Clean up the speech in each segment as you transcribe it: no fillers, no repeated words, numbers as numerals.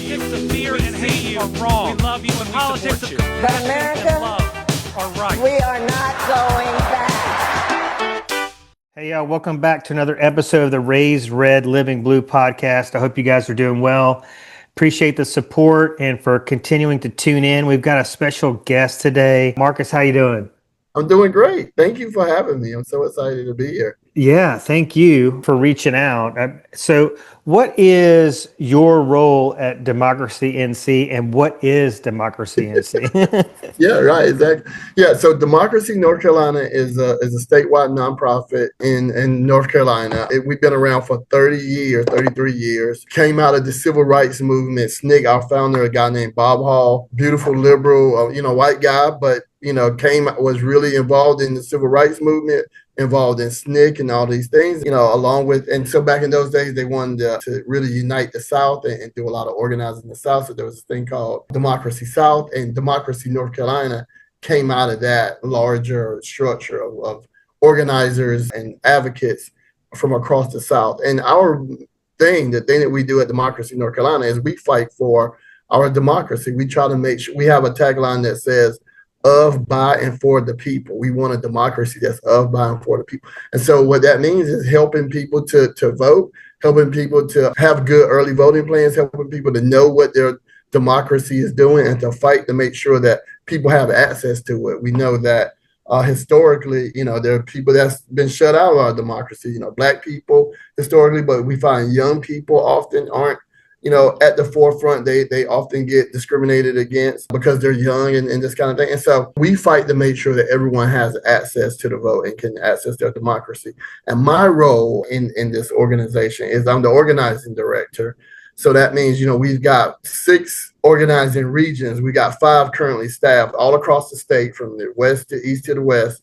politics of fear and hate are wrong. We love you and politics of compassion But America, and love are right. we are not going back. Hey, y'all, welcome back to another episode of the Raised Red Living Blue podcast. I hope you guys are doing well. Appreciate the support and for continuing to tune in. We've got a special guest today. Marques, how you doing? I'm doing great. Thank you for having me. I'm so excited to be here. Yeah, thank you for reaching out. So what is your role at Democracy NC and what is Democracy NC? Yeah, right. Exactly. Yeah. So Democracy North Carolina is a statewide nonprofit in North Carolina. We've been around for 30 years, 33 years. Came out of the civil rights movement. SNCC, our founder, a guy named Bob Hall, beautiful liberal, white guy, but was really involved in the civil rights movement, involved in SNCC and all these things, along with, and so back in those days, they wanted to really unite the South and do a lot of organizing in the South. So there was this thing called Democracy South, and Democracy North Carolina came out of that larger structure of organizers and advocates from across the South. And the thing that we do at Democracy North Carolina is we fight for our democracy. We try to make sure we have a tagline that says, of, by, and for the people. We want a democracy that's of, by, and for the people. And so what that means is helping people to vote, helping people to have good early voting plans, helping people to know what their democracy is doing and to fight to make sure that people have access to it. We know that historically, there are people that's been shut out of our democracy, Black people historically, but we find young people often aren't at the forefront. They often get discriminated against because they're young and this kind of thing. And so we fight to make sure that everyone has access to the vote and can access their democracy. And my role in this organization is I'm the organizing director. So that means, we've got 6 organizing regions. We got 5 currently staffed all across the state from the west to east to the west.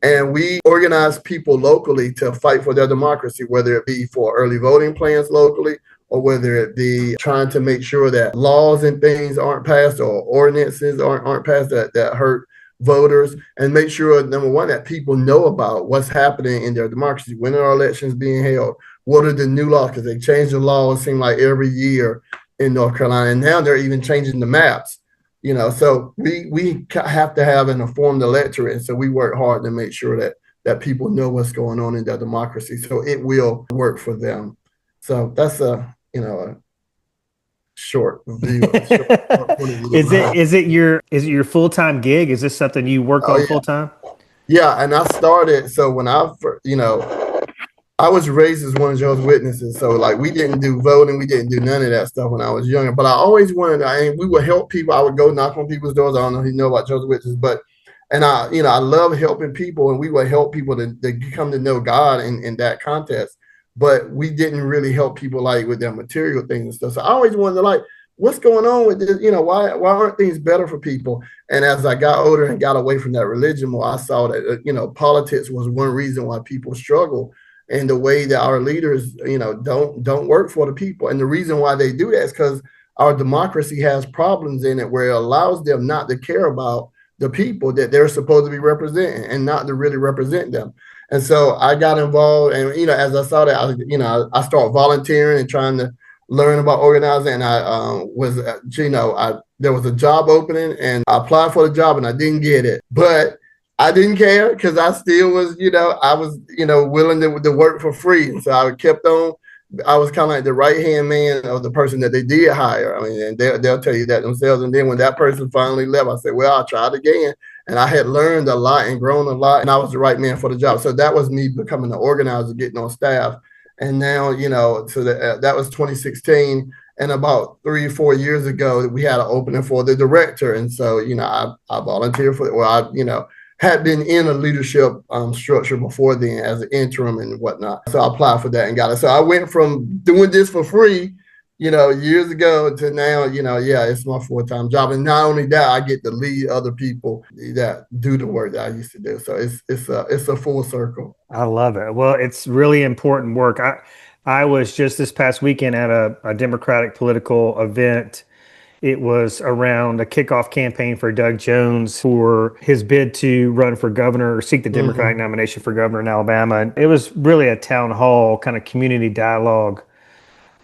And we organize people locally to fight for their democracy, whether it be for early voting plans locally, or whether it be trying to make sure that laws and things aren't passed or ordinances aren't passed that hurt voters, and make sure, number one, that people know about what's happening in their democracy. When are elections being held? What are the new laws? Because they change the law, it seems like every year in North Carolina. And now they're even changing the maps. So we have to have an informed electorate. And so we work hard to make sure that people know what's going on in their democracy, so it will work for them. So that's a short view. Is it your full-time gig? Is this something you work on full-time? Yeah, and I started. So when I was raised as one of Jehovah's Witnesses. So like we didn't do voting, we didn't do none of that stuff when I was younger. But I always wanted. We would help people. I would go knock on people's doors. I don't know if you know about Jehovah's Witnesses, but I love helping people, and we would help people to come to know God in that context. But we didn't really help people like with their material things and stuff. So I always wanted what's going on with this? Why aren't things better for people? And as I got older and got away from that religion more, I saw that, politics was one reason why people struggle, and the way that our leaders, don't work for the people. And the reason why they do that is because our democracy has problems in it where it allows them not to care about the people that they're supposed to be representing and not to really represent them. And so I got involved, and as I saw that, I started volunteering and trying to learn about organizing. And I there was a job opening, and I applied for the job, and I didn't get it, but I didn't care because I still was, I was, willing to work for free. And so I kept on. I was kind of like the right-hand man of the person that they did hire. I mean, and they'll tell you that themselves. And then when that person finally left, I said, well, I'll try it again. And I had learned a lot and grown a lot, and I was the right man for the job. So that was me becoming an organizer, getting on staff. And now, so that was 2016. And about 3 or 4 years ago, we had an opening for the director. And so, I volunteered for it. Well, I had been in a leadership structure before then as an interim and whatnot. So I applied for that and got it. So I went from doing this for free, years ago to now, it's my full-time job. And not only that, I get to lead other people that do the work that I used to do. So it's a full circle. I love it. Well, it's really important work. I was just this past weekend at a Democratic political event. It was around a kickoff campaign for Doug Jones for his bid to run for governor or seek the Democratic nomination for governor in Alabama. And it was really a town hall kind of community dialogue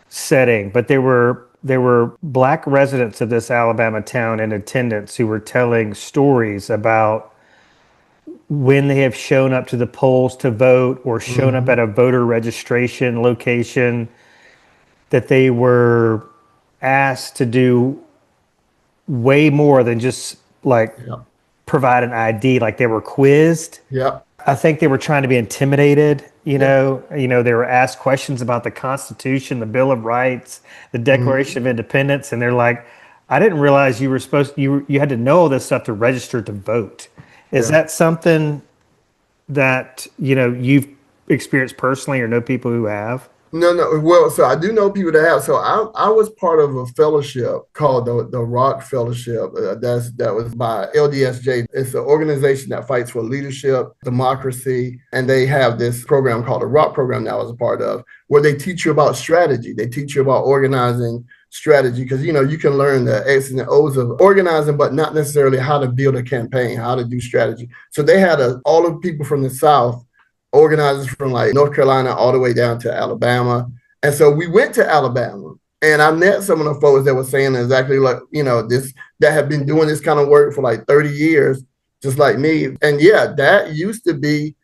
setting, but there were there were black residents of this Alabama town in attendance who were telling stories about when they have shown up to the polls to vote or shown up Mhm. at a voter registration location, that they were asked to do way more than just like Yeah. provide an ID, like they were quizzed. Yeah. I think they were trying to be intimidated. Yeah. They were asked questions about the Constitution, the Bill of Rights, the Mhm. Declaration of Independence, and they're like, "I didn't realize you were you had to know all this stuff to register to vote." Is Yeah. that something that you've experienced personally or know people who have? No, no. Well, so I do know people that have. So I was part of a fellowship called the Rock Fellowship. That was by LDSJ. It's an organization that fights for leadership, democracy, and they have this program called the Rock Program that I was a part of, where they teach you about strategy. They teach you about organizing strategy because you can learn the X's and O's of organizing, but not necessarily how to build a campaign, how to do strategy. So they had all of the people from the South, organizers from like North Carolina all the way down to Alabama. And so we went to Alabama and I met some of the folks that were saying exactly like, this, that have been doing this kind of work for like 30 years, just like me. And yeah, that used to be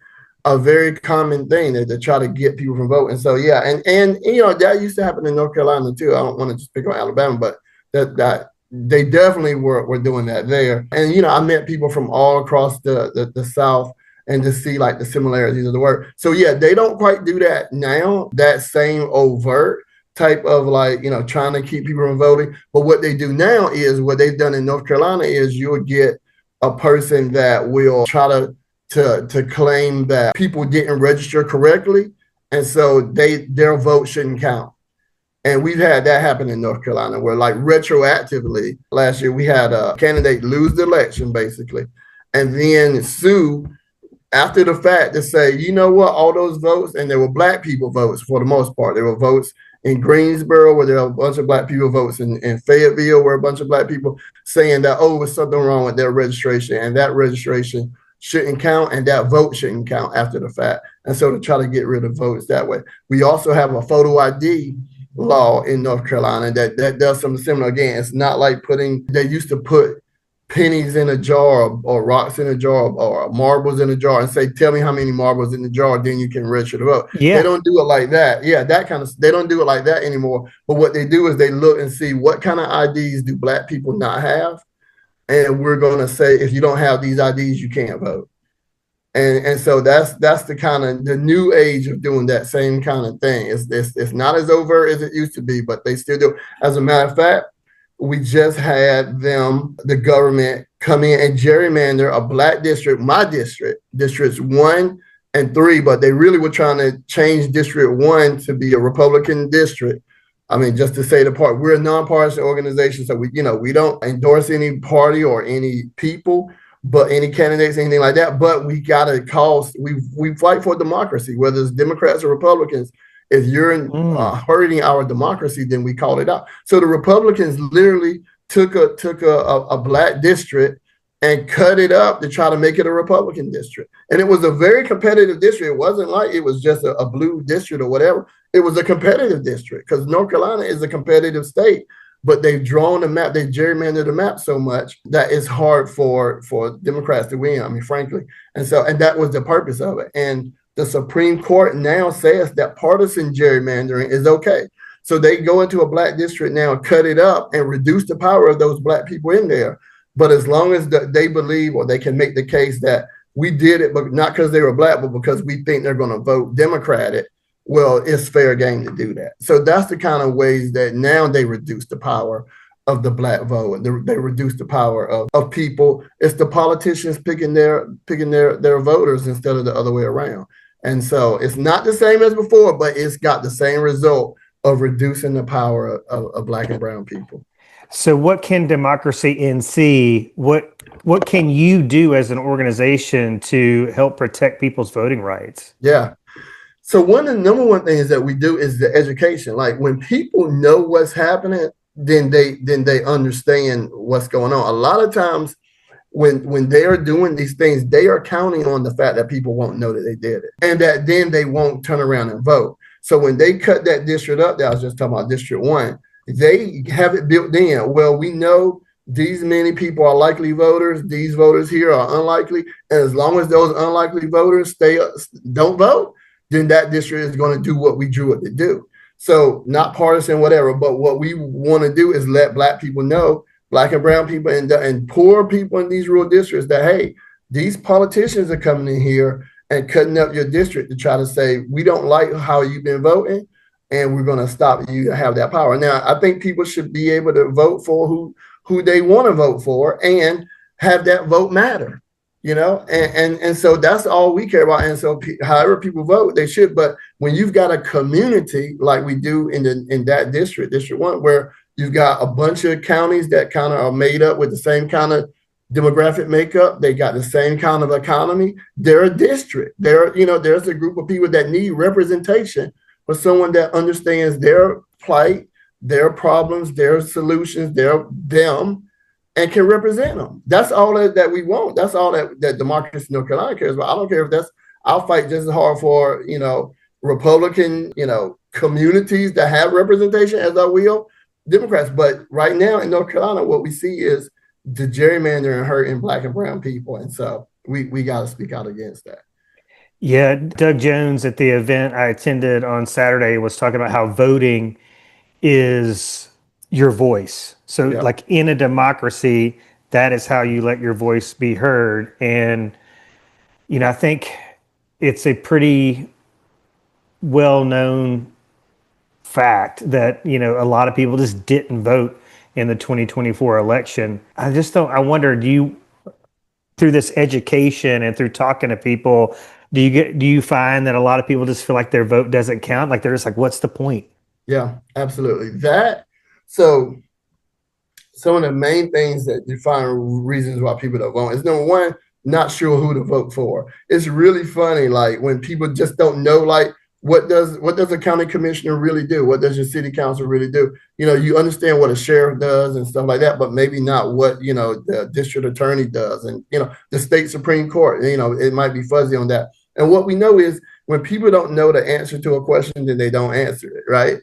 a very common thing to try to get people from voting. So yeah, and that used to happen in North Carolina too. I don't want to just pick on Alabama, but that they definitely were doing that there. And I met people from all across the South and to see like the similarities of the work. So yeah, they don't quite do that now, that same overt type of like, trying to keep people from voting. But what they do now is what they've done in North Carolina is you would get a person that will try to claim that people didn't register correctly. And so their vote shouldn't count. And we've had that happen in North Carolina where like retroactively last year, we had a candidate lose the election basically, and then sue after the fact to say, you know what, all those votes, and there were black people votes for the most part. There were votes in Greensboro where there were a bunch of black people votes, in Fayetteville where a bunch of black people saying that, oh, there's something wrong with their registration and that registration shouldn't count and that vote shouldn't count after the fact. And so to try to get rid of votes that way. We also have a photo ID law in North Carolina that does something similar. Again, it's not like they used to put pennies in a jar or rocks in a jar or marbles in a jar and say, tell me how many marbles in the jar, then you can register to vote. Yeah. They don't do it like that. Yeah, they don't do it like that anymore. But what they do is they look and see what kind of IDs do black people not have. And we're going to say, if you don't have these IDs, you can't vote. And so that's the kind of the new age of doing that same kind of thing. It's not as overt as it used to be, but they still do. As a matter of fact, we just had the government come in and gerrymander a black district, my districts 1 and 3, but they really were trying to change District 1 to be a Republican district. I mean, just to say the part, we're a nonpartisan organization, so we don't endorse any party or any people, but any candidates, anything like that. But we gotta we fight for democracy, whether it's Democrats or Republicans. If you're hurting our democracy, then we call it out. So the Republicans literally took a black district and cut it up to try to make it a Republican district. And it was a very competitive district. It wasn't like it was just a blue district or whatever. It was a competitive district because North Carolina is a competitive state. But they've drawn the map, they've gerrymandered the map so much that it's hard for Democrats to win, I mean, frankly. And that was the purpose of it. And the Supreme Court now says that partisan gerrymandering is okay. So they go into a black district now, cut it up, and reduce the power of those black people in there. But as long as they believe or they can make the case that we did it, but not because they were black, but because we think they're going to vote Democratic, well, it's fair game to do that. So that's the kind of ways that now they reduce the power of the black vote. They reduce the power of people. It's the politicians picking their voters instead of the other way around. And so it's not the same as before, but it's got the same result of reducing the power of black and brown people. So what can Democracy NC, what can you do as an organization to help protect people's voting rights? Yeah. So one of the number one things that we do is the education. Like when people know what's happening, then they understand what's going on. A lot of times when they are doing these things, they are counting on the fact that people won't know that they did it and that then they won't turn around and vote. So when they cut that district up that I was just talking about, District 1, They have it built in. Well, we know these many people are likely voters. These voters here are unlikely. And as long as those unlikely voters don't vote, then that district is going to do what we drew it to do. So not partisan, whatever. But what we want to do is let Black people know, Black and brown people and poor people in these rural districts, that, hey, these politicians are coming in here and cutting up your district to try to say, we don't like how you've been voting, and we're going to stop you to have that power. Now, I think people should be able to vote for who they want to vote for and have that vote matter, and so that's all we care about. And so however people vote, they should. But when you've got a community like we do in that district 1, where you've got a bunch of counties that kind of are made up with the same kind of demographic makeup, they got the same kind of economy, they're a district. There's a group of people that need representation for someone that understands their plight, their problems, their solutions, them, and can represent them. That's all that we want. That's all that Democracy North Carolina cares about. I don't care if I'll fight just as hard for, Republican, communities that have representation as I will Democrats. But right now in North Carolina, what we see is the gerrymandering hurting Black and brown people. And so we got to speak out against that. Yeah, Doug Jones at the event I attended on Saturday was talking about how voting is your voice. So like in a democracy, that is how you let your voice be heard. And, I think it's a pretty well-known fact that, a lot of people just didn't vote in the 2024 election. I wonder, through this education and through talking to people, do you find that a lot of people just feel like their vote doesn't count? Like they're just like, what's the point? Yeah, absolutely. So some of the main things that define reasons why people don't vote is, number one, not sure who to vote for. It's really funny, like when people just don't know, like, what does a county commissioner really do? What does your city council really do? You understand what a sheriff does and stuff like that, but maybe not what, the district attorney does. And, the state Supreme Court, it might be fuzzy on that. And what we know is when people don't know the answer to a question, then they don't answer it, right?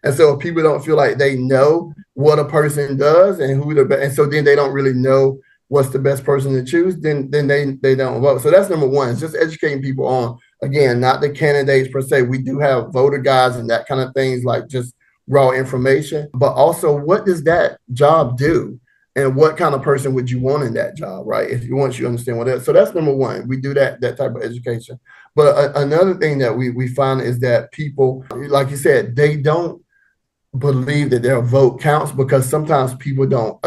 And so if people don't feel like they know what a person does and and so then they don't really know what's the best person to choose, then they don't vote. So that's number one. It's just educating people on, again, not the candidates per se. We do have voter guides and that kind of things, like just raw information, but also what does that job do? And what kind of person would you want in that job, right? Once you understand what it is. So that's number one. We do that type of education. But another thing that we find is that people, like you said, they don't believe that their vote counts because sometimes people don't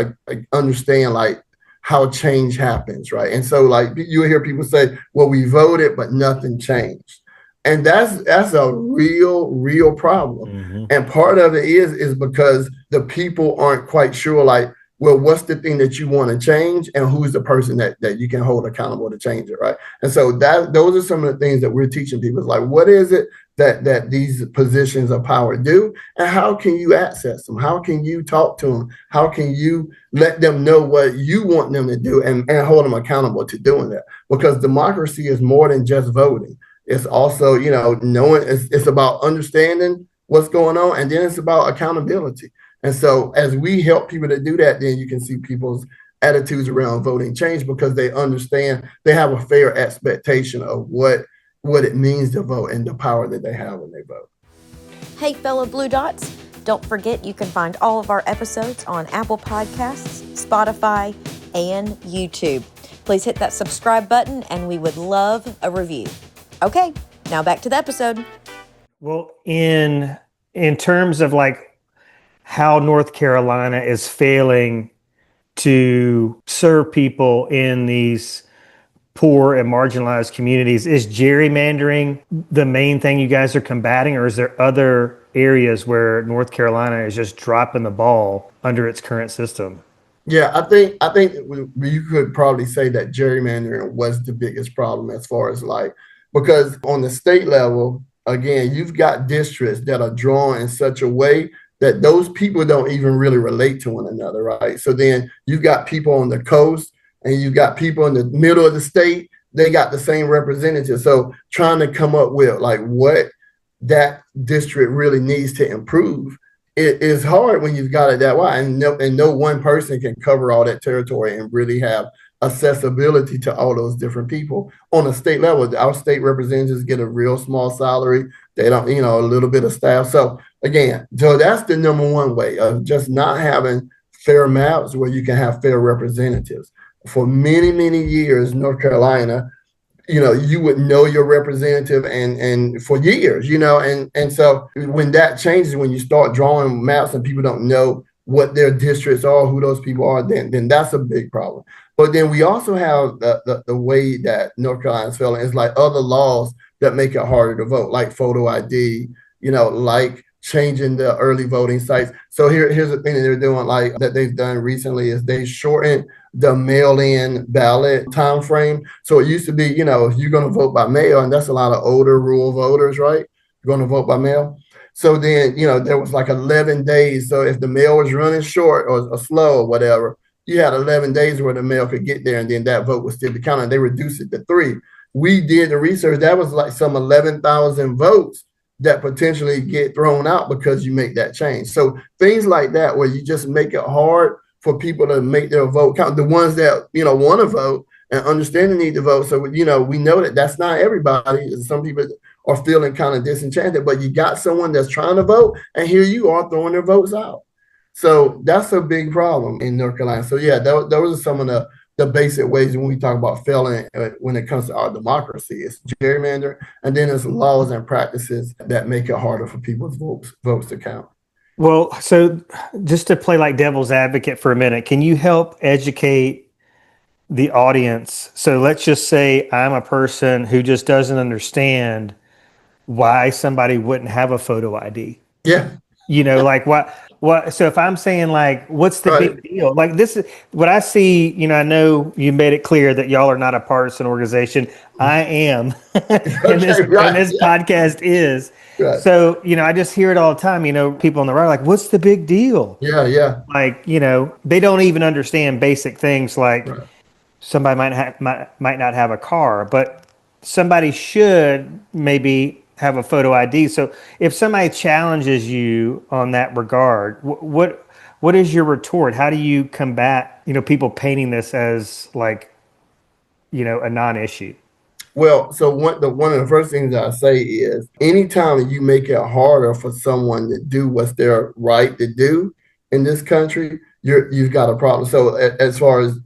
understand like how change happens, right? And so like you hear people say, well, we voted, but nothing changed. And that's a real problem. Mm-hmm. And part of it is because the people aren't quite sure, like, well, what's the thing that you want to change and who's the person that you can hold accountable to change it, right? And so those are some of the things that we're teaching people. It's like, what is it that these positions of power do? And how can you access them? How can you talk to them? How can you let them know what you want them to do and hold them accountable to doing that? Because democracy is more than just voting. It's also, knowing it's about understanding what's going on, and then it's about accountability. And so as we help people to do that, then you can see people's attitudes around voting change because they understand, they have a fair expectation of what it means to vote and the power that they have when they vote. Hey, fellow Blue Dots, don't forget you can find all of our episodes on Apple Podcasts, Spotify, and YouTube. Please hit that subscribe button and we would love a review. Okay, now back to the episode. Well, in terms of like how North Carolina is failing to serve people in these poor and marginalized communities, is gerrymandering the main thing you guys are combating, or is there other areas where North Carolina is just dropping the ball under its current system? Yeah, I think you could probably say that gerrymandering was the biggest problem as far as like, because on the state level, again, you've got districts that are drawn in such a way that those people don't even really relate to one another, right? So then you've got people on the coast and you've got people in the middle of the state, they got the same representative. So trying to come up with like what that district really needs to improve it is hard when you've got it that way, and no one person can cover all that territory and really have accessibility to all those different people on a state level. Our state representatives get a real small salary. They don't, a little bit of staff. So again, so that's the number one way of just not having fair maps where you can have fair representatives. For many, many years, North Carolina, you would know your representative and for years, and so when that changes, when you start drawing maps and people don't know what their districts are, who those people are, then that's a big problem. But then we also have the way that North Carolina's failing is like other laws that make it harder to vote, like photo ID, like changing the early voting sites. So here's the thing that they're doing, like that they've done recently, is they shortened the mail-in ballot time frame. So it used to be, if you're going to vote by mail, and that's a lot of older rural voters, right? You're going to vote by mail. So then, there was like 11 days. So if the mail was running short or slow or whatever, you had 11 days where the mail could get there, and then that vote was still be counted. They reduced it to 3. We did the research. That was like some 11,000 votes that potentially get thrown out because you make that change. So things like that, where you just make it hard for people to make their vote count. The ones that, want to vote and understand the need to vote. So, we know that that's not everybody. Some people are feeling kind of disenchanted, but you got someone that's trying to vote, and here you are throwing their votes out. So that's a big problem in North Carolina. So yeah, those are some of the basic ways when we talk about failing when it comes to our democracy. It's gerrymandering, and then there's laws and practices that make it harder for people's votes to count. Well, so just to play like devil's advocate for a minute, can you help educate the audience? So let's just say I'm a person who just doesn't understand why somebody wouldn't have a photo ID. Yeah. Like what, so if I'm saying like, what's the big deal? Like this is what I see, I know you made it clear that y'all are not a partisan organization. I am, and this podcast is. Right. So, I just hear it all the time, people on the right are like, what's the big deal? Yeah, yeah. Like, they don't even understand basic things like somebody might not have a car, but somebody should maybe have a photo ID. So if somebody challenges you on that regard, what is your retort? How do you combat, people painting this as like, a non-issue? Well, so one of the first things I say is anytime you make it harder for someone to do what's their right to do in this country, you've got a problem. So as far as,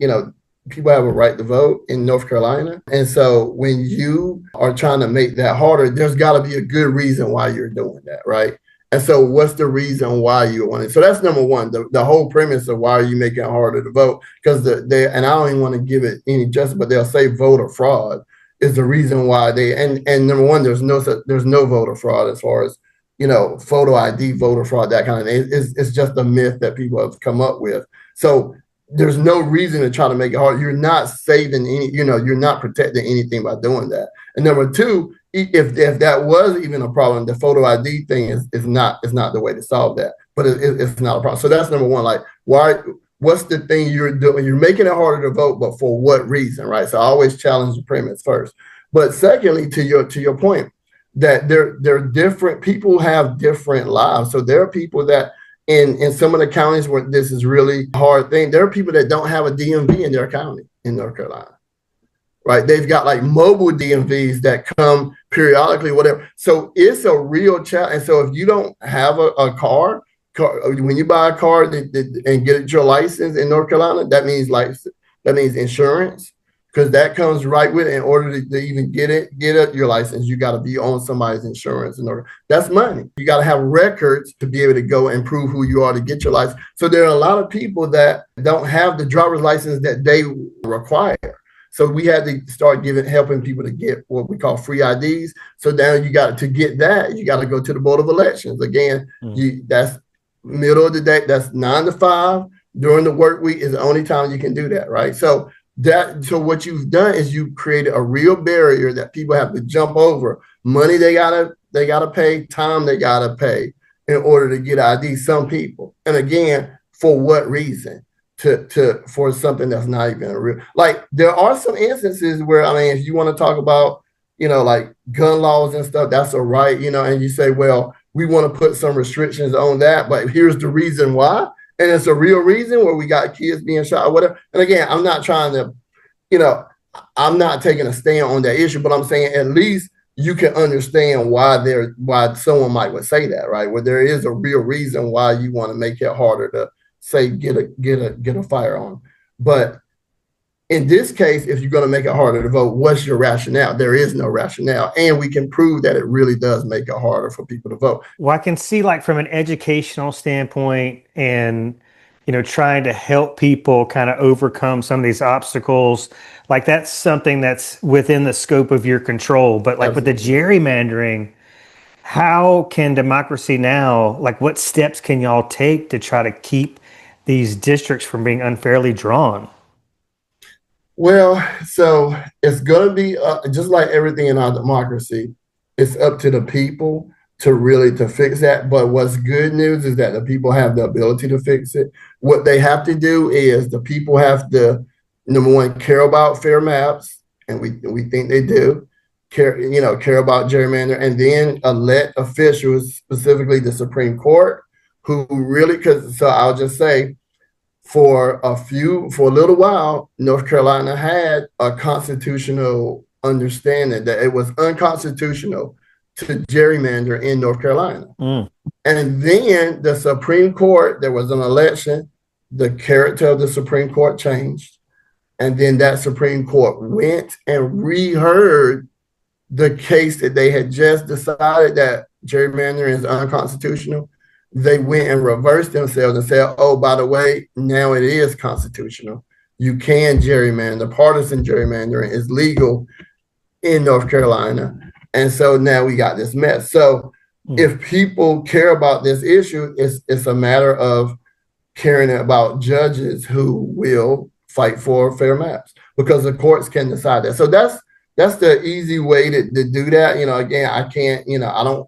people have a right to vote in North Carolina. And so when you are trying to make that harder, there's got to be a good reason why you're doing that, right? And so what's the reason why you want it? So that's number one, the whole premise of why are you making it harder to vote? Because and I don't even want to give it any justice, but they'll say voter fraud is the reason why and number one, there's no voter fraud as far as, photo ID, voter fraud, that kind of thing. It's just a myth that people have come up with. So there's no reason to try to make it hard. You're not saving any, you're not protecting anything by doing that. And number two, if that was even a problem, the photo ID thing is not the way to solve that. But it's not a problem. So that's number one. Like, what's the thing you're doing? You're making it harder to vote, but for what reason, right? So I always challenge the premise first. But secondly, to your point, that they're different. People have different lives. So there are people that in some of the counties where this is really a hard thing, there are people that don't have a DMV in their county in North Carolina, right? They've got like mobile DMVs that come periodically, whatever. So it's a real challenge. And so if you don't have a car, when you buy a car and get your license in North Carolina, that means insurance, because that comes right with it. In order to even get your license, you got to be on somebody's insurance. That's money. You got to have records to be able to go and prove who you are to get your license. So there are a lot of people that don't have the driver's license that they require. So we had to start helping people to get what we call free IDs. So now you got to get that, you got to go to the Board of Elections. Again, that's middle of the day, that's 9 to 5 during the work week is the only time you can do that, right? So what you've done is you created a real barrier that people have to jump over. Money they gotta pay, time they gotta pay in order to get ID. Some people, and again, for what reason? For something that's not even real. Like there are some instances where, if you want to talk about, like gun laws and stuff, that's a right, and you say, well, we want to put some restrictions on that, but here's the reason why. And it's a real reason where we got kids being shot or whatever. And again, I'm not trying to, I'm not taking a stand on that issue, but I'm saying at least you can understand why someone might would say that, right? Where there is a real reason why you want to make it harder to say get a firearm. But in this case, if you're going to make it harder to vote, what's your rationale? There is no rationale. And we can prove that it really does make it harder for people to vote. Well, I can see, like, from an educational standpoint and, trying to help people kind of overcome some of these obstacles, like that's something that's within the scope of your control. But like with the gerrymandering, how can Democracy Now!, like what steps can y'all take to try to keep these districts from being unfairly drawn? Well, so it's going to be just like everything in our democracy, it's up to the people to fix that. But what's good news is that the people have the ability to fix it. What they have to do is the people have to, number one, care about fair maps, and we think they do. Care about gerrymander, and then elect officials, specifically the Supreme Court, who really, so I'll just say, for a little while, North Carolina had a constitutional understanding that it was unconstitutional to gerrymander in North Carolina. And then the Supreme Court, there was an election, the character of the Supreme Court changed. And then that Supreme Court went and reheard the case that they had just decided that gerrymandering is unconstitutional. They went and reversed themselves and said, oh, by the way, now it is constitutional. You can gerrymander. Partisan gerrymandering is legal in North Carolina. And so now we got this mess. So if people care about this issue, it's a matter of caring about judges who will fight for fair maps, because the courts can decide that. So that's the easy way to do that. Again,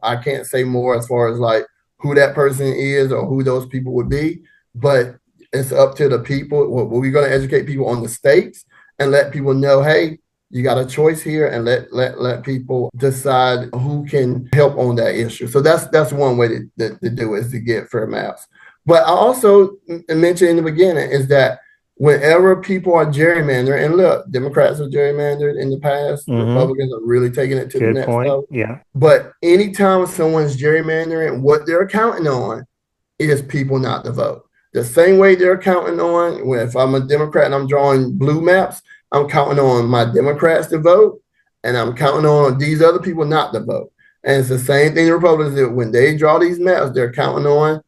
I can't say more as far as like who that person is or who those people would be, but it's up to the people. We're going to educate people on the stakes and let people know, hey, you got a choice here, and let people decide who can help on that issue. So that's one way to do it, is to get fair maps. But I also mentioned in the beginning is that whenever people are gerrymandering, and look, Democrats have gerrymandered in the past, Republicans are really taking it to the next level. Yeah. But anytime someone's gerrymandering, what they're counting on is people not to vote. The same way they're counting on, if I'm a Democrat and I'm drawing blue maps, I'm counting on my Democrats to vote, and I'm counting on these other people not to vote. And it's the same thing the Republicans do. When they draw these maps, they're counting on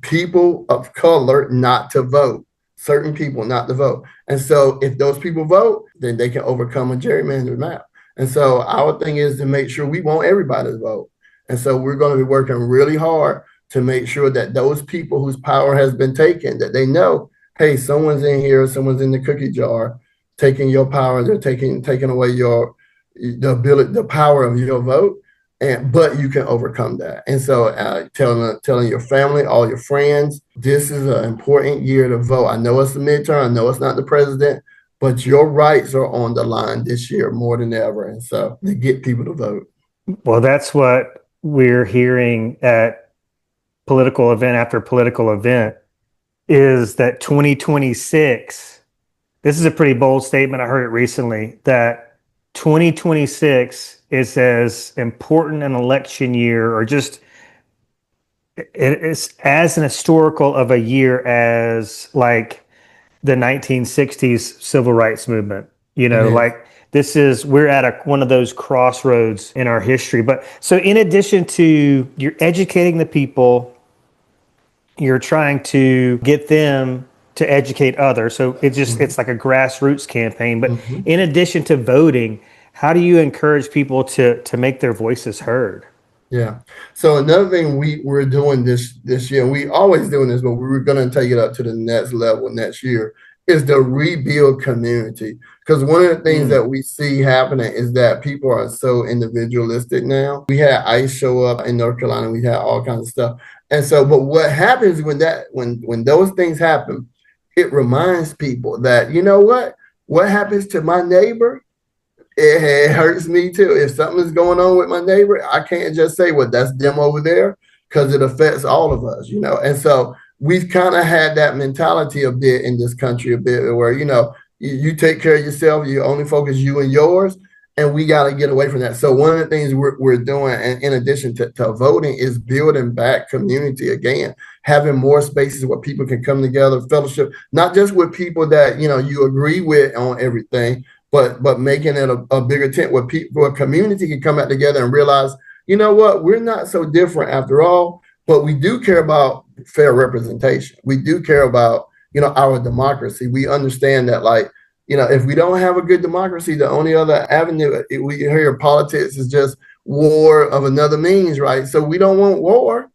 people of color not to vote. Certain people not to vote. And so if those people vote, then they can overcome a gerrymandered map. And so our thing is to make sure we want everybody to vote. And so we're going to be working really hard to make sure that those people whose power has been taken, that they know, hey, someone's in here, someone's in the cookie jar, taking your power, they're taking away the power of your vote. But you can overcome that. And so telling your family, all your friends, this is an important year to vote. I know it's the midterm. I know it's not the president, but your rights are on the line this year more than ever. And so to get people to vote. Well, that's what we're hearing at political event after political event, is that 2026, this is a pretty bold statement. I heard it recently, that 2026 is as important an election year, or just it's as an historical of a year as like the 1960s civil rights movement. Like we're at one of those crossroads in our history. But so in addition to you're educating the people, you're trying to get them to educate others. So it's like a grassroots campaign. But in addition to voting, how do you encourage people to make their voices heard? Yeah. So another thing we're doing this year, and we always doing this, but we're going to take it up to the next level next year, is the rebuild community. Because one of the things that we see happening is that people are so individualistic now. We had ICE show up in North Carolina. We had all kinds of stuff. And so, but what happens when those things happen, it reminds people that, you know what happens to my neighbor, it hurts me too. If something is going on with my neighbor, I can't just say, well, that's them over there. because it affects all of us, And so we've kind of had that mentality a bit in this country, a bit where, you take care of yourself, you only focus you and yours, and we got to get away from that. So one of the things we're doing, and in addition to voting, is building back community again, having more spaces where people can come together, fellowship, not just with people that you agree with on everything, but making it a bigger tent where people, a community can come out together and realize, you know what, we're not so different after all, but we do care about fair representation. We do care about our democracy. We understand that, like, if we don't have a good democracy, the only other avenue we hear politics is just war of another means, right? So we don't want war,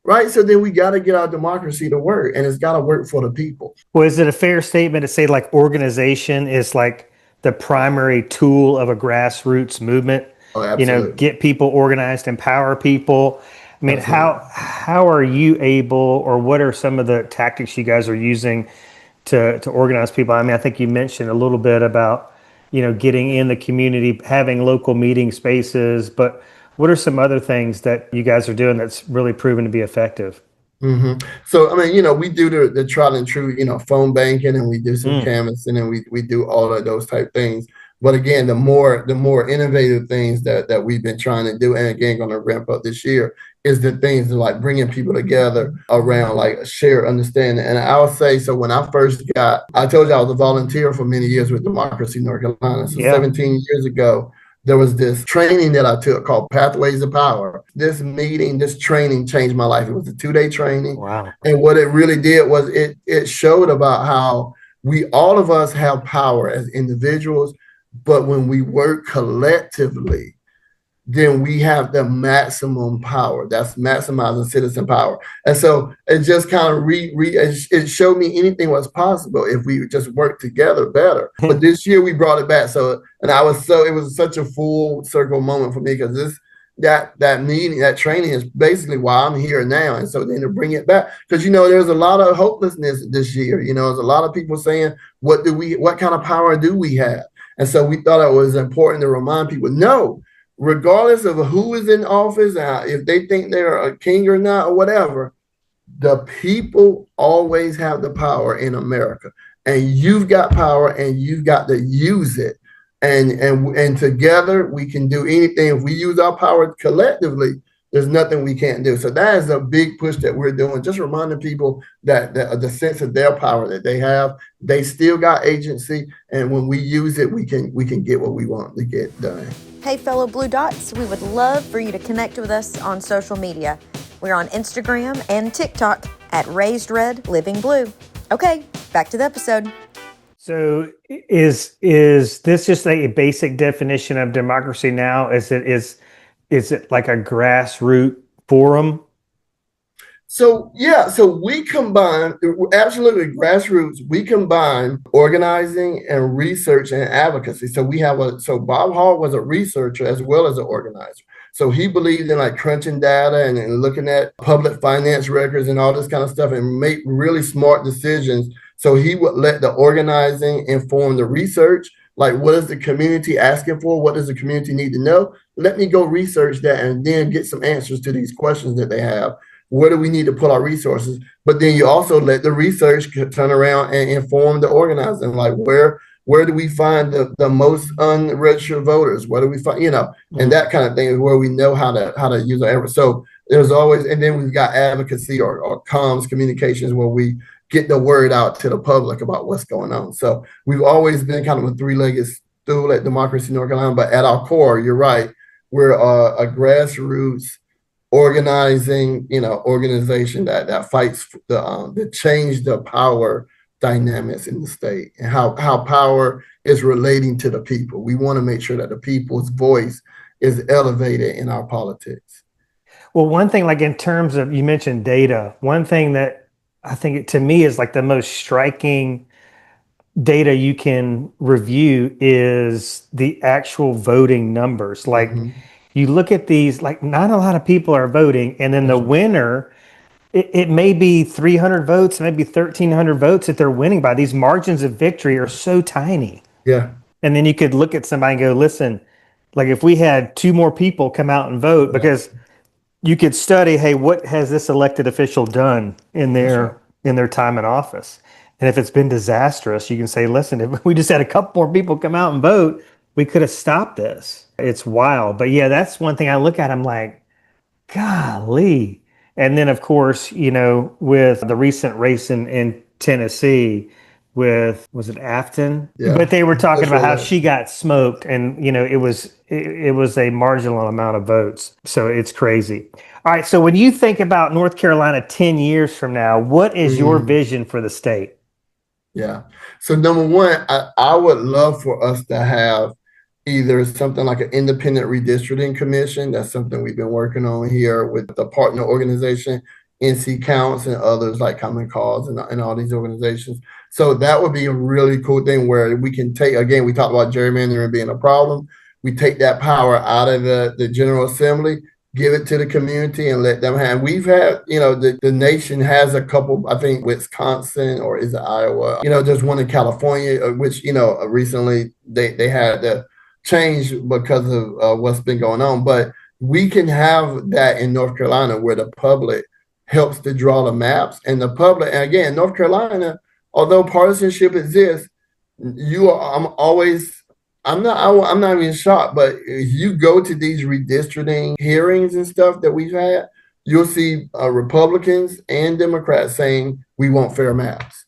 right? So then we got to get our democracy to work, and it's got to work for the people. Well, is it a fair statement to say like organization is like the primary tool of a grassroots movement? Oh, absolutely. Get people organized, empower people. I mean, Absolutely. how are you able, or what are some of the tactics you guys are using to organize people? I mean, I think you mentioned a little bit about, getting in the community, having local meeting spaces, but what are some other things that you guys are doing that's really proven to be effective? So, I mean, we do the tried and true, phone banking, and we do some canvassing, and we do all of those type things. But again, the more innovative things that we've been trying to do, and again, going to ramp up this year, is the things like bringing people together around like a shared understanding. And I'll say, so when I told you I was a volunteer for many years with Democracy North Carolina. So 17 years ago, there was this training that I took called Pathways of Power. This training changed my life. It was a 2-day training. Wow. And what it really did was it showed about how all of us have power as individuals, but when we work collectively, then we have the maximum power. That's maximizing citizen power. And so it just kind of it showed me anything was possible if we just work together better. But this year we brought it back. It was such a full circle moment for me, because that meeting, that training is basically why I'm here now. And so then to bring it back, because there's a lot of hopelessness this year. There's a lot of people saying, what kind of power do we have? And so we thought it was important to remind people, no, regardless of who is in office, if they think they're a king or not or whatever, the people always have the power in America. And you've got power, and you've got to use it. And together we can do anything. If we use our power collectively, there's nothing we can't do. So that is a big push that we're doing, just reminding people that the sense of their power that they have, they still got agency. And when we use it, we can get what we want to get done. Hey, fellow Blue Dots, we would love for you to connect with us on social media. We're on Instagram and TikTok at Raised Red Living Blue. Okay, back to the episode. So is this just a basic definition of democracy now? Is it like a grassroots forum? So we combine, absolutely, grassroots. We combine organizing and research and advocacy. So Bob Hall was a researcher as well as an organizer. So he believed in like crunching data and looking at public finance records and all this kind of stuff and make really smart decisions. So he would let the organizing inform the research. Like, what is the community asking for? What does the community need to know? Let me go research that and then get some answers to these questions that they have. Where do we need to put our resources? But then you also let the research turn around and inform the organizing. Like, where do we find the most unregistered voters? Where do we find, and that kind of thing is where we know how to use our efforts. So there's always, and then we've got advocacy or comms communications where we get the word out to the public about what's going on. So we've always been kind of a three-legged stool at Democracy North Carolina, but at our core, you're right, we're a grassroots organizing, organization that fights to change the power dynamics in the state and how power is relating to the people. We want to make sure that the people's voice is elevated in our politics. Well, one thing, like in terms of, you mentioned data, one thing that I think to me is like the most striking data you can review is the actual voting numbers. Like you look at these, like not a lot of people are voting, and then the winner, it may be 300 votes, maybe 1,300 votes that they're winning by. These margins of victory are so tiny. Yeah. And then you could look at somebody and go, listen, like if we had 2 more people come out and vote, because you could study, hey, what has this elected official done in That's their time in office? And if it's been disastrous, you can say, listen, if we just had a couple more people come out and vote, we could have stopped this. It's wild. But yeah, that's one thing I look at. I'm like, golly. And then, of course, with the recent race in Tennessee with, was it Afton? Yeah. But they were talking That's about how right. she got smoked and, it was a marginal amount of votes. So it's crazy. All right. So when you think about North Carolina 10 years from now, what is your vision for the state? Yeah. So number one, I would love for us to have either something like an independent redistricting commission. That's something we've been working on here with the partner organization, NC Counts and others like Common Cause and all these organizations. So that would be a really cool thing where we can take, again, we talked about gerrymandering being a problem. We take that power out of the General Assembly, give it to the community and let them have. We've had, the nation has a couple, I think Wisconsin or is it Iowa? There's one in California, which, recently they had to change because of what's been going on. But we can have that in North Carolina where the public helps to draw the maps and the public. And again, North Carolina, although partisanship exists, I'm not even shocked, but if you go to these redistricting hearings and stuff that we've had, you'll see Republicans and Democrats saying we want fair maps.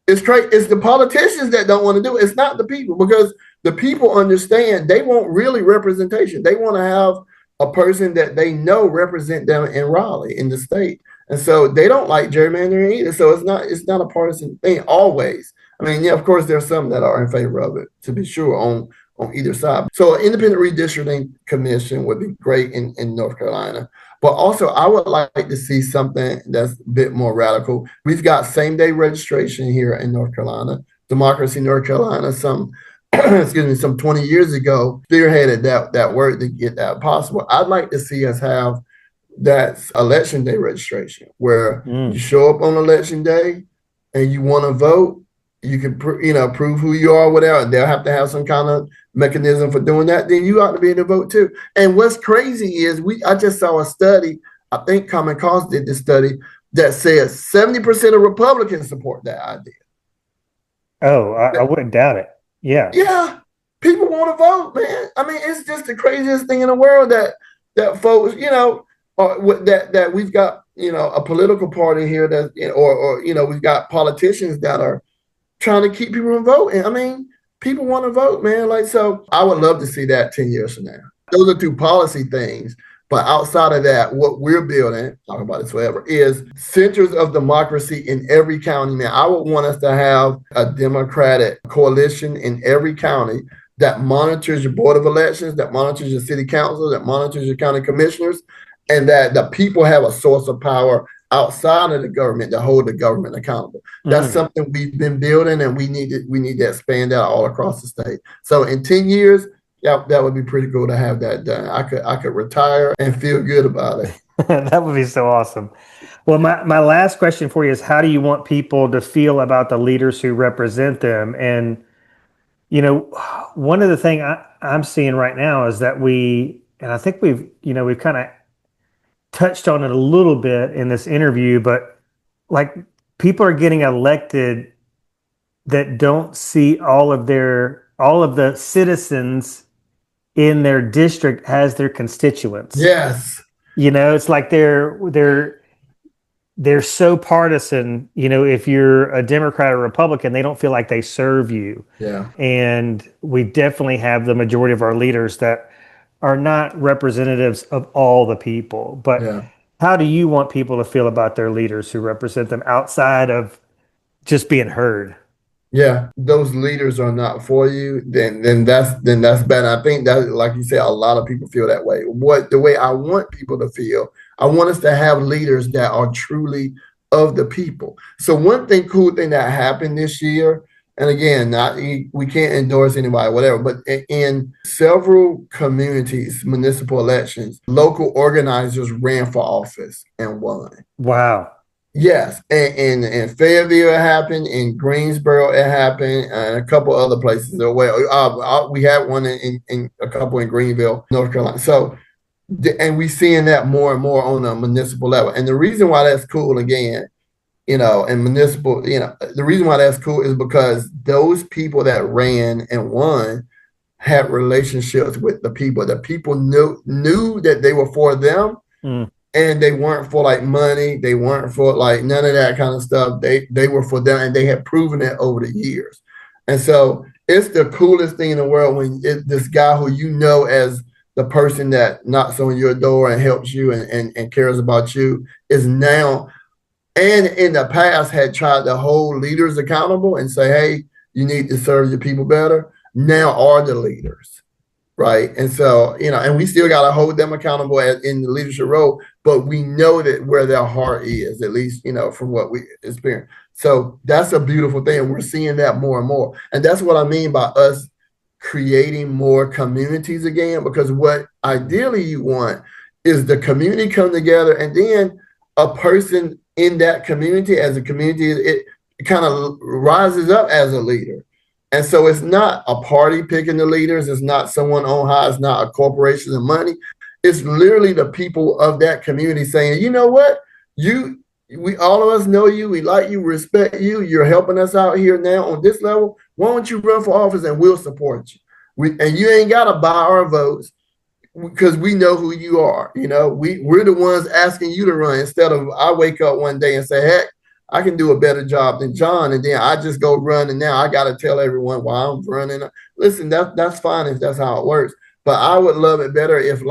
It's great. It's the politicians that don't want to do it. It's not the people, because the people understand they want really representation. They want to have a person that they know represent them in Raleigh, in the state. And so they don't like gerrymandering either. So it's not a partisan thing always. I mean, yeah, of course, there's some that are in favor of it, to be sure, on either side. So an independent redistricting commission would be great in North Carolina. But also, I would like to see something that's a bit more radical. We've got same-day registration here in North Carolina. Democracy North Carolina, some 20 years ago, spearheaded that work to get that possible. I'd like to see us have that election day registration, where you show up on election day and you want to vote. You can, prove who you are, whatever. They'll have to have some kind of mechanism for doing that. Then you ought to be able to vote too. And what's crazy is I just saw a study. I think Common Cause did this study that says 70% of Republicans support that idea. Oh, I wouldn't doubt it. Yeah. Yeah. People want to vote, man. I mean, it's just the craziest thing in the world that folks, that we've got, a political party here that, or we've got politicians that are trying to keep people from voting. I mean, people want to vote, man. So I would love to see that 10 years from now. Those are two policy things. But outside of that, what we're building, talk about this forever, is centers of democracy in every county. Man, I would want us to have a Democratic coalition in every county that monitors your board of elections, that monitors your city council, that monitors your county commissioners, and that the people have a source of power outside of the government to hold the government accountable. That's something we've been building, and we need to expand that all across the state. So in 10 years, yeah, that would be pretty cool to have that done. I could retire and feel good about it. That would be so awesome. Well, my last question for you is, how do you want people to feel about the leaders who represent them? And, one of the things I'm seeing right now is that and I think we've kind of touched on it a little bit in this interview, but people are getting elected that don't see all of the citizens in their district as their constituents. Yes. It's like they're so partisan. If you're a Democrat or Republican, they don't feel like they serve you. Yeah. And we definitely have the majority of our leaders that are not representatives of all the people. But how do you want people to feel about their leaders who represent them outside of just being heard? Yeah, those leaders are not for you, then that's bad. I think that, like you said, a lot of people feel that way. The way I want people to feel, I want us to have leaders that are truly of the people. So one cool thing that happened this year, and again, we can't endorse anybody, whatever, but in several communities, municipal elections, local organizers ran for office and won. Wow. Yes, and in Fayetteville it happened, in Greensboro it happened, and a couple other places. We had one in a couple in Greenville, North Carolina. So And we seeing that more and more on a municipal level. And the reason why that's cool, again, and municipal, the reason why that's cool is because those people that ran and won had relationships with the people. The people knew that they were for them, and they weren't for like money. They weren't for like none of that kind of stuff. They were for them, and they had proven it over the years. And so it's the coolest thing in the world when this guy who as the person that knocks on your door and helps you and cares about you is now, and in the past had tried to hold leaders accountable and say, hey, you need to serve your people better, now are the leaders, right? And so, and we still got to hold them accountable in the leadership role, but we know that where their heart is, at least, from what we experience. So that's a beautiful thing. We're seeing that more and more. And that's what I mean by us creating more communities again, because what ideally you want is the community come together, and then a person in that community, as a community, it kind of rises up as a leader. And so it's not a party picking the leaders. It's not someone on high. It's not a corporation of money. It's literally the people of that community saying, you know what, we all of us know you, we like you, respect you, you're helping us out here now on this level. Why don't you run for office and we'll support you? And you ain't got to buy our votes because we know who you are. We're the ones asking you to run, instead of I wake up one day and say, heck, I can do a better job than John, and then I just go run, and now I got to tell everyone why I'm running. Listen, that's fine if that's how it works, but I would love it better if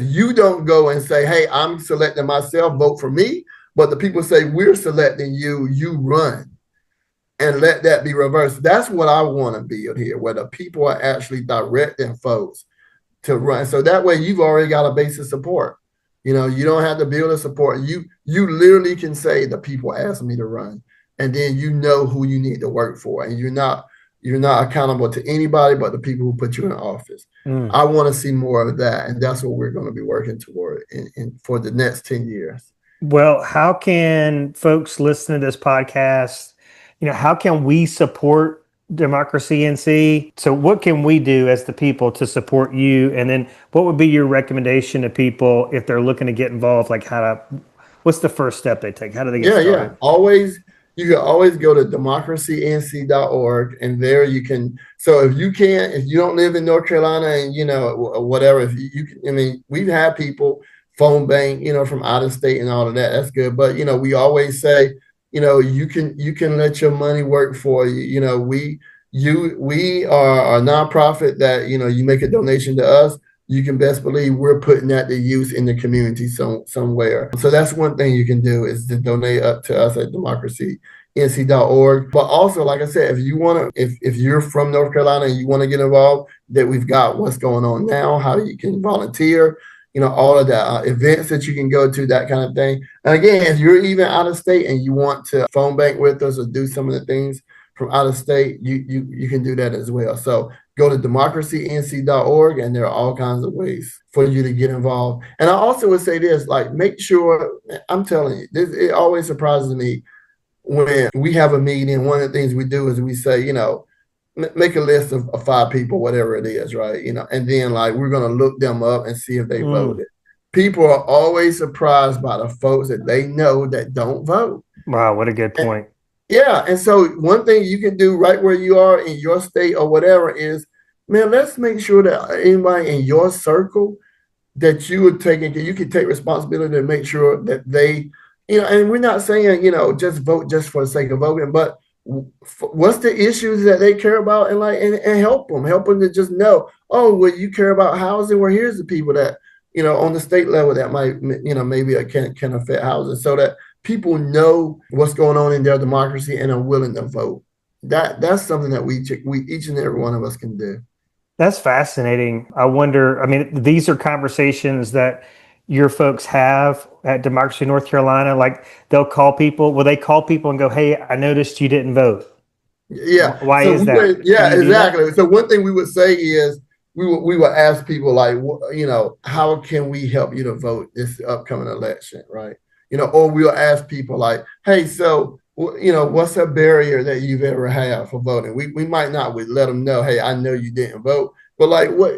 you don't go and say, hey, I'm selecting myself, vote for me, but the people say, we're selecting you, you run, and let that be reversed. That's what I want to build here, where the people are actually directing folks to run. So that way you've already got a base of support. You don't have to build a support. You literally can say, the people asked me to run, and then who you need to work for, and you're not accountable to anybody but the people who put you in office. I want to see more of that, and that's what we're going to be working toward for the next 10 years. Well, how can folks listen to this podcast, how can we support Democracy NC? So what can we do as the people to support you? And then what would be your recommendation to people if they're looking to get involved? Like what's the first step they take? How do they get started? You can always go to democracync.org, and there you can. So if you don't live in North Carolina, and whatever, we've had people phone bank, from out of state and all of that. That's good. But we always say, you can let your money work for you. We are a nonprofit that, you make a donation to us, you can best believe we're putting that to use in the community somewhere. So that's one thing you can do, is to donate up to us at democracync.org. But also, like I said, if you're from North Carolina and you want to get involved, that we've got what's going on now, how you can volunteer, all of that, events that you can go to, that kind of thing. And again, if you're even out of state and you want to phone bank with us or do some of the things from out of state, you can do that as well. So go to democracync.org, and there are all kinds of ways for you to get involved. And I also would say this, make sure, I'm telling you, it always surprises me when we have a meeting. One of the things we do is we say, make a list of 5 people, whatever it is, right? And then we're going to look them up and see if they voted. People are always surprised by the folks that they know that don't vote. Wow, what a good point. And so one thing you can do right where you are in your state or whatever is, man, let's make sure that anybody in your circle that you can take responsibility to make sure that they, and we're not saying, just vote just for the sake of voting, but what's the issues that they care about, and help them to just know, oh, well, you care about housing, well, here's the people that, on the state level that might, maybe can affect housing, so that people know what's going on in their democracy and are willing to vote. That's something that we each and every one of us can do. That's fascinating. I wonder, these are conversations that your folks have at Democracy North Carolina. They'll call people. Will they call people and go, hey, I noticed you didn't vote? Yeah. Why is that? Exactly. So one thing we would say is we would ask people, how can we help you to vote this upcoming election, right? Or we'll ask people hey, so, what's a barrier that you've ever had for voting? We might not let them know, hey, I know you didn't vote, But like, what,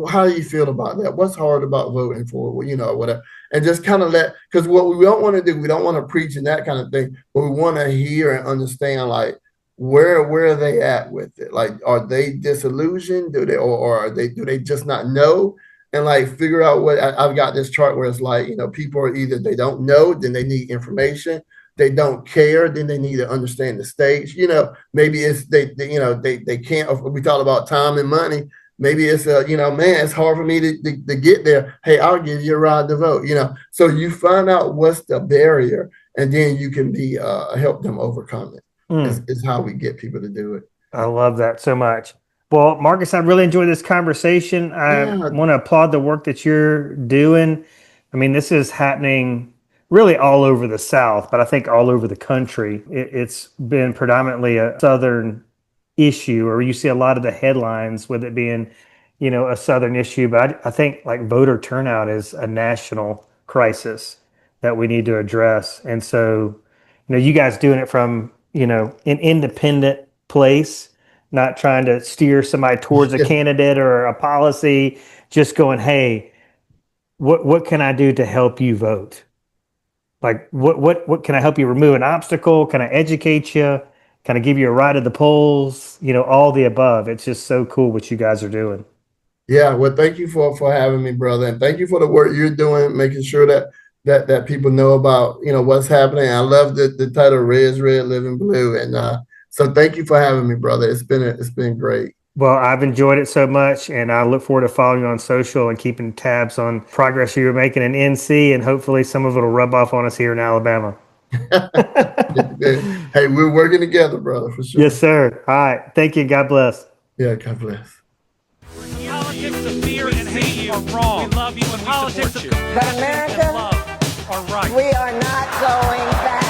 how do you feel about that? What's hard about voting for, whatever, and just kind of because what we don't want to do, we don't want to preach and that kind of thing, but we want to hear and understand, like, where are they at with it? Like, are they disillusioned? Or do they just not know? And like figure out I've got this chart where it's like, people are either they don't know, then they need information. They don't care, then they need to understand the stage. Maybe it's they can't. We talk about time and money. Maybe it's man, it's hard for me to get there. Hey, I'll give you a ride to vote. So you find out what's the barrier, and then you can help them overcome it. Is how we get people to do it. I love that so much. Well, Marques, I really enjoyed this conversation. I want to applaud the work that you're doing. I mean, this is happening really all over the South, but I think all over the country. It's been predominantly a Southern issue, or you see a lot of the headlines with it being, a Southern issue. But I think like voter turnout is a national crisis that we need to address. And so, you guys doing it from, an independent place, not trying to steer somebody towards a candidate or a policy, just going, hey, what can I do to help you vote? Like, what can I help you remove an obstacle? Can I educate you? Can I give you a ride to the polls? All the above. It's just so cool what you guys are doing. Yeah, well, thank you for having me, brother, and thank you for the work you're doing, making sure that people know about what's happening. I love the title "Red's Red, Living Blue," and so thank you for having me, brother. It's been great. Well, I've enjoyed it so much, and I look forward to following you on social and keeping tabs on progress you're making in NC, and hopefully some of it will rub off on us here in Alabama. Hey, we're working together, brother, for sure. Yes, sir. All right. Thank you. God bless. Yeah, God bless. Politics of fear and hate are wrong. We love you and politics of But America, love are right. we are not going back.